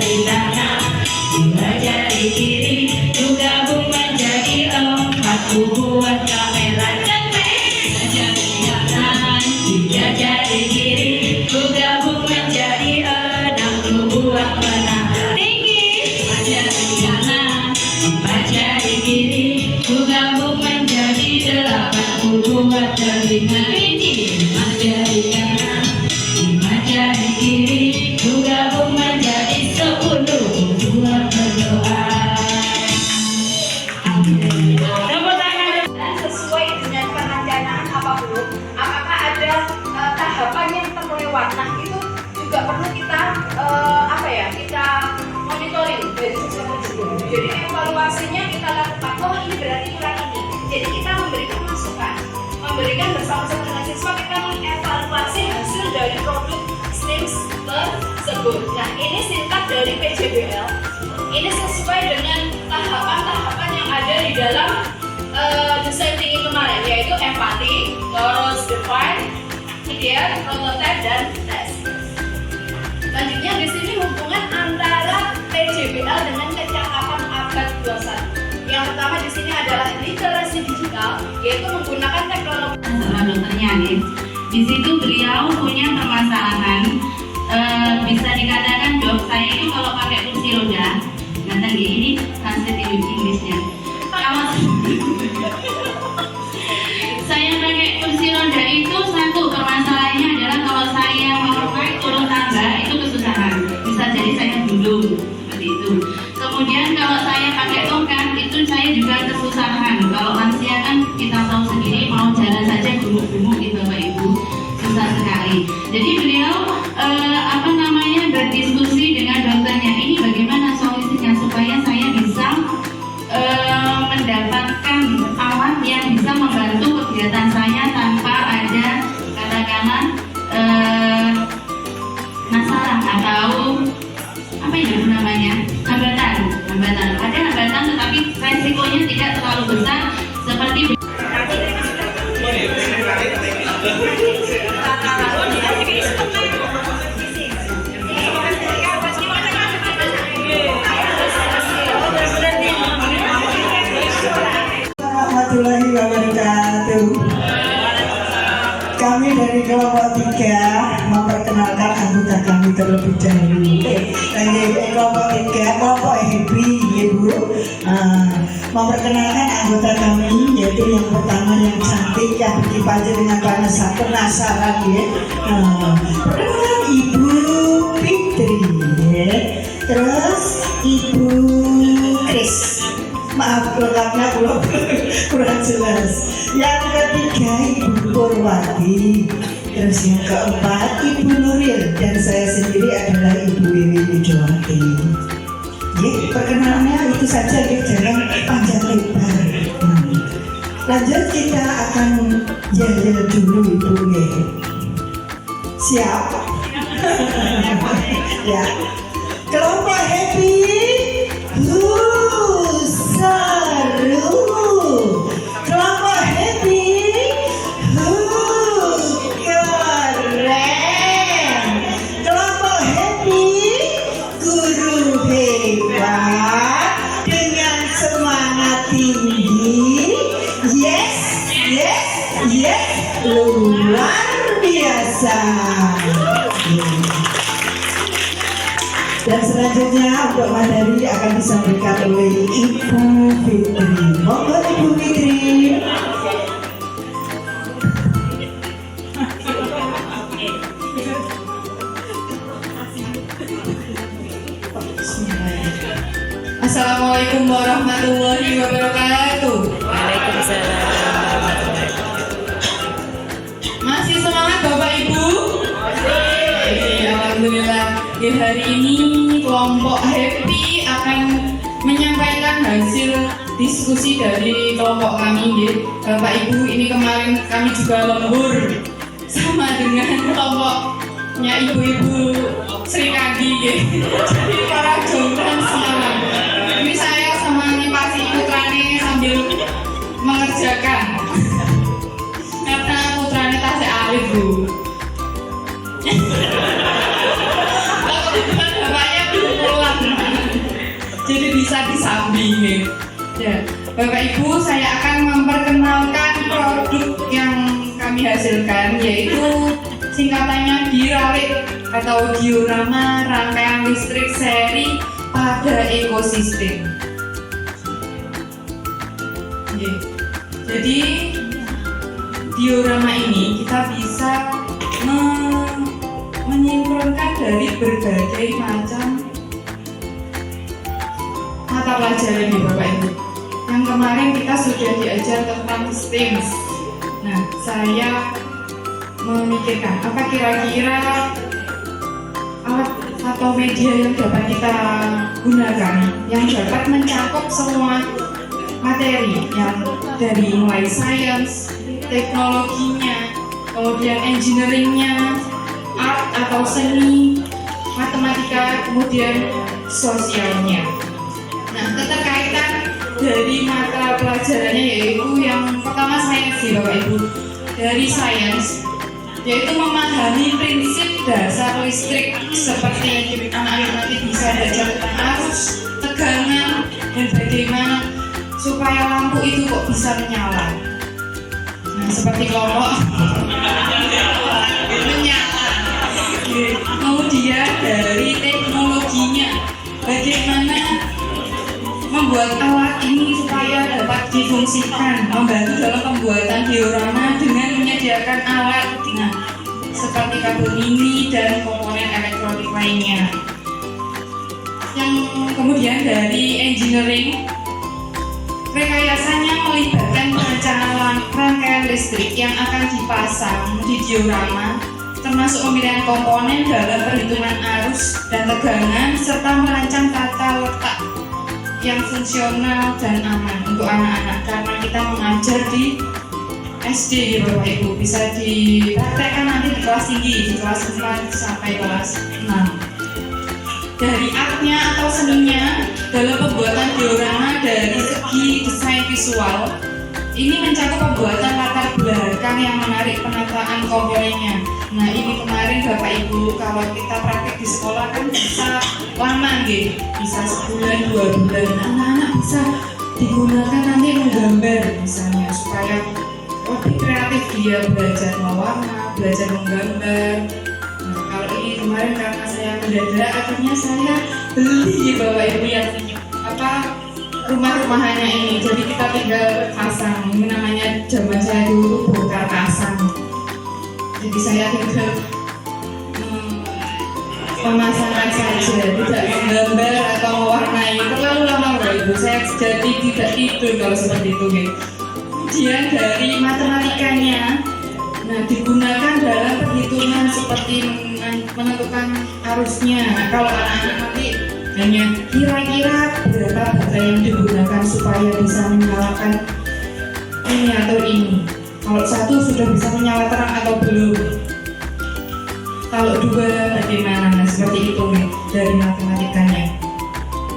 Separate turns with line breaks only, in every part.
jari kanan, dua jari kiri, ku gabung menjadi empat, ku buat kamera cantik. Dua jari kanan, tiga jari kiri, ku gabung menjadi enam, ku buat menara tinggi. Dua jari kanan, empat jari kiri, ku gabung menjadi delapan, ku buat telinga kelinci. Lima jari kanan, lima jari kiri, ku gabung menjadi 10, ku buat berdoa. Tepuk tangan.
Sesuai dengan perencanaan apapun, apakah ada tahapan yang terlewat? Nah itu juga perlu kita kita monitoring dari siswa tersebut. Jadi evaluasinya kita lakukan. Oh ini berarti kurang ini. Jadi kita memberikan masukan, memberikan bersama-sama dengan siswa, kita mengevaluasi hasil dari produk STEAMS tersebut. Nah ini singkat dari PJBL. Ini sesuai dengan tahapan-tahapan yang ada di dalam desain thinking kemarin, yaitu empati, terus define, kemudian prototype dan test. Selanjutnya di sini hubungan antara PJBL dengan kecakapan abad 21. Yang pertama di sini adalah literasi digital, yaitu menggunakan teknologi.
Sama dokternya nih. Di situ beliau punya permasalahan, bisa dikatakan dok, saya itu kalau pakai kursi roda, nanti ini translate Inggrisnya. Kalau saya pakai kursi roda itu satu permasalahannya adalah kalau saya mau naik turun tangga itu kesusahan. Bisa jadi saya gulung seperti itu. Kemudian kalau saya pakai tongkat itu saya juga kesusahan. Kalau lansia kan kita tahu sendiri mau jalan saja gumuk-gumuk gitu Bapak Ibu, susah sekali. Jadi beliau berdiskusi dengan dokternya, ini bagaimana solusinya supaya saya bisa mendapatkan alat yang bisa membantu kegiatan saya tanpa ada katakanlah masalah atau apa itu namanya hambatan. Ada hambatan tetapi resikonya tidak terlalu besar seperti
warahmatullahi wabarakatuh. Kami dari kelompok 3 memperkenalkan anggota kami terlebih dahulu. Kelompok 3, kelompok Happy, Ibu. Memperkenalkan anggota kami, yaitu yang pertama yang cantik, yang dipanggil dengan penasaran ya. Perkenalkan Ibu Fitri, ya. Terus Ibu Kris. Maaf lengkapnya kurang jelas. Yang ketiga Ibu Purwati. Terus yang keempat Ibu Nuril. Dan saya sendiri adalah Ibu Wiwi Widowati. Perkenalannya itu saja, jangan panjang lebar. Lanjut kita akan yel dulu Ibu ya. Siap? Ya. Kelompok Happy. Seru. Kelompok Happy. Keren. Kelompok Happy. Guru hebat dengan semangat tinggi. Yes, yes, yes. Luar biasa. Dan selanjutnya untuk materi akan disampaikan oleh Ibu Fitri. Monggo Ibu Fitri.
Assalamualaikum warahmatullahi wabarakatuh.
Waalaikumsalam warahmatullahi wabarakatuh.
Masih semangat Bapak Ibu? Alhamdulillah. Hari ini kelompok Happy akan menyampaikan hasil diskusi dari kelompok kami. Bapak Ibu, ini kemarin kami juga lembur sama dengan kelompoknya ibu-ibu Sri Kandi. Jadi para jomblang semua. Ini saya sama Nipasi putrane sambil mengerjakan karena putrane tasik alit Bu. Bapaknya belum pulang. jadi bisa disambingin. Ya, Bapak Ibu, saya akan memperkenalkan produk yang kami hasilkan, yaitu singkatannya Diralik atau diorama rangkaian listrik seri pada ekosistem. Jadi diorama ini kita bisa menyinkronkan dari berbagai macam mata pelajaran nih Bapak Ibu. Yang kemarin kita sudah diajar tentang STEM. Nah, saya memikirkan apa kira-kira alat atau media yang dapat kita gunakan yang dapat mencakup semua materi yang dari mulai sains, teknologinya, kemudian engineeringnya, art atau seni, matematika, kemudian sosialnya. Nah, keterkaitan dari mata pelajarannya yaitu yang pertama sains sih Bapak Ibu. Dari sains yaitu memahami prinsip dasar listrik seperti yang anak-anak nanti bisa belajar tentang arus, tegangan, dan bagaimana supaya lampu itu kok bisa menyala. Nah, seperti kelompok menyala. Kemudian dari teknologinya, bagaimana membuat alat ini supaya dapat difungsikan, membantu dalam pembuatan diorama dengan menyediakan alat, nah, seperti kabel mini dan komponen elektronik lainnya. Yang kemudian dari engineering, rekayasanya melibatkan perencanaan rangkaian listrik yang akan dipasang di diorama, termasuk pemilihan komponen dalam perhitungan arus dan tegangan, serta merancang tata letak yang fungsional dan aman untuk anak-anak, karena kita mengajar di SD ya Bapak Ibu, bisa dipraktekkan nanti di kelas tinggi, di kelas 4 sampai kelas 6. Dari artnya atau seninya dalam pembuatan diorama dari segi desain visual, ini mencakup pembuatan latar belakang yang menarik penataan komponennya. Nah, ini kemarin Bapak Ibu kalau kita praktek di sekolah kan bisa lama gitu, bisa sebulan 2 bulan. Anak-anak bisa digunakan nanti menggambar misalnya supaya lebih kreatif dia belajar mewarna, belajar menggambar. Nah, kalau ini kemarin karena saya mendadak, akhirnya saya beli Bapak Ibu yang rumah-rumahannya ini, jadi kita tinggal pasang. Ini namanya zaman saya dulu bongkar pasang. Jadi saya tinggal memasangkan saja, tidak menggambar atau mewarnai. Terlalu lama Bapak Ibu, saya jadi tidak tidur kalau seperti itu. Kemudian dari matematikanya, nah digunakan dalam perhitungan seperti menentukan arusnya. Nah, kalau anak-anak nanti hanya kira-kira berapa baterai yang digunakan supaya bisa menyalakan ini atau ini. Kalau satu sudah bisa menyala terang atau belum? Kalau dua bagaimana? Nah, seperti itu nih dari matematikanya.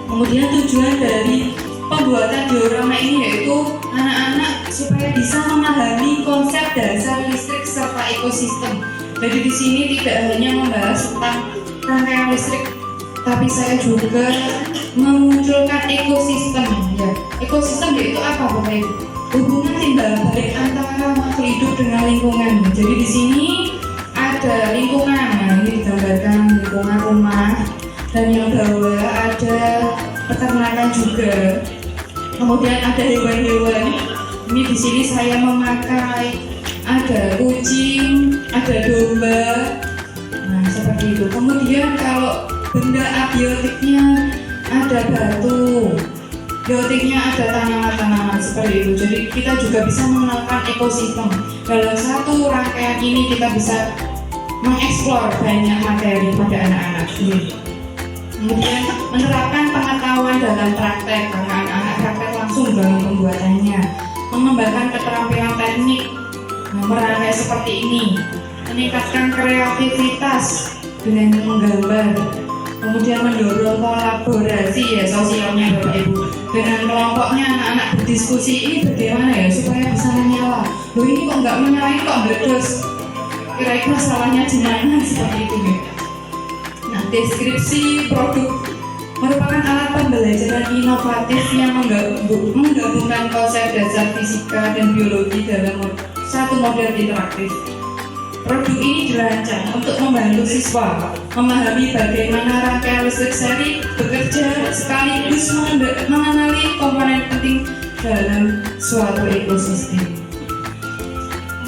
Kemudian tujuan dari pembuatan diorama ini yaitu anak-anak supaya bisa memahami konsep dasar listrik serta ekosistem. Jadi di sini tidak hanya membahas tentang rangkaian listrik, tapi saya juga memunculkan ekosistem. Ya, ekosistem yaitu apa Bapak Ibu? Hubungan timbal balik antara makhluk hidup dengan lingkungan. Jadi di sini ada lingkungan, nah ini digambarkan lingkungan rumah, dan yang bawah ada peternakan juga. Kemudian ada hewan-hewan. Ini di sini saya memakai ada kucing, ada domba. Nah seperti itu. Kemudian kalau benda abiotiknya ada batu, biotiknya ada tanaman-tanaman seperti itu. Jadi kita juga bisa mengenalkan ekosistem. Dalam satu rangkaian ini kita bisa mengeksplor banyak materi pada anak-anak. Kemudian menerapkan pengetahuan dalam praktek, karena anak-anak praktek langsung dalam pembuatannya. Mengembangkan keterampilan teknik, merangkai seperti ini. Meningkatkan kreativitas dengan menggambar. Kemudian mendorong kolaborasi ya sosialnya Bapak Ibu. Dengan kelompoknya anak-anak berdiskusi, ini bagaimana ya supaya bisa menyala. Loh ini kok nggak menyala, ini kok meledos. Kira-kira salahnya di mana, seperti itu ya. Nah, deskripsi produk merupakan alat pembantu pembelajaran inovatif yang menggabungkan konsep dasar fisika dan biologi dalam satu model interaktif. Produk ini dirancang untuk membantu siswa memahami bagaimana rangkaian listrik seri bekerja sekaligus mengenali komponen penting dalam suatu ekosistem.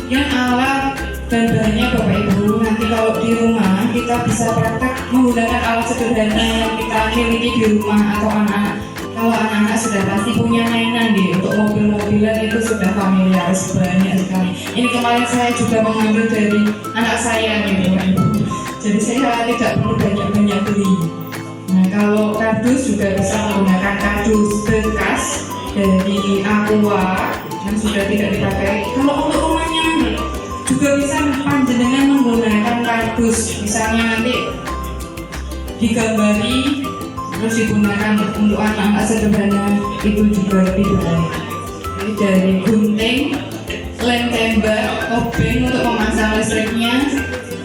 Yang alat dan bahannya Bapak Ibu, nanti kalau di rumah kita bisa praktek menggunakan alat sederhana yang kita miliki di rumah atau anak-anak. Kalau anak-anak sudah pasti punya mainan deh, untuk mobil-mobilan itu sudah familiar banyak sekali. Ini kemarin saya juga mengambil dari anak saya nih Bapak Ibu. Jadi saya tidak perlu banyak-banyak beli. Nah kalau kardus juga bisa menggunakan kardus bekas dari Aqua yang sudah tidak dipakai. Kalau untuk rumahnya juga bisa panjenengan menggunakan kardus, misalnya nanti digambari terus digunakan untuk anak-anak sederhana, itu juga lebih baik. Jadi dari gunting, lem tembak, obeng untuk memasang listriknya,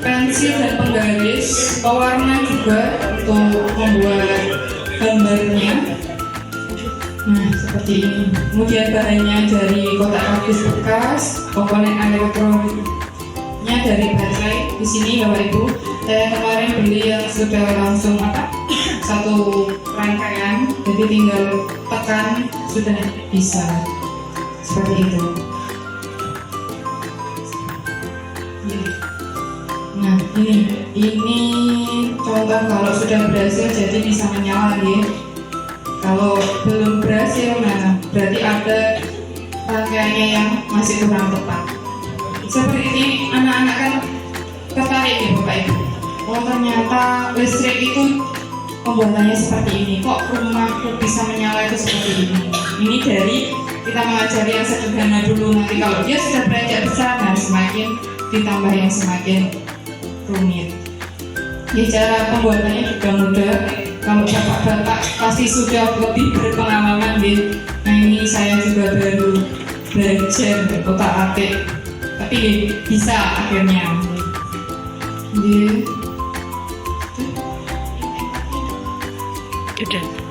pensil dan penggaris, pewarna juga untuk membuat gambarnya. Nah seperti ini. Kemudian bahannya dari kotak kardus bekas, komponen elektroniknya dari baterai. Di sini Bapak Ibu, saya kemarin beli yang sudah langsung satu rangkaian, jadi tinggal tekan sudah bisa seperti itu. Nah ini contoh kalau sudah berhasil jadi bisa menyala ya. Kalau belum berhasil, nah berarti ada rangkaiannya yang masih kurang tepat. Seperti ini anak-anak kan tertarik ya Bapak Ibu. Oh ternyata listrik itu pembuatannya seperti ini. Kok rumahku bisa menyala itu seperti ini? Ini dari kita mengajari yang sederhana dulu. Nanti kalau dia sudah beranjak besar, nah semakin ditambah yang semakin rumit. Ya cara pembuatannya juga mudah. Kalau bapak-bapak pasti sudah lebih berpengalaman deh. Nah ini saya juga baru belajar otak-atik, tapi bisa akhirnya.
Udah.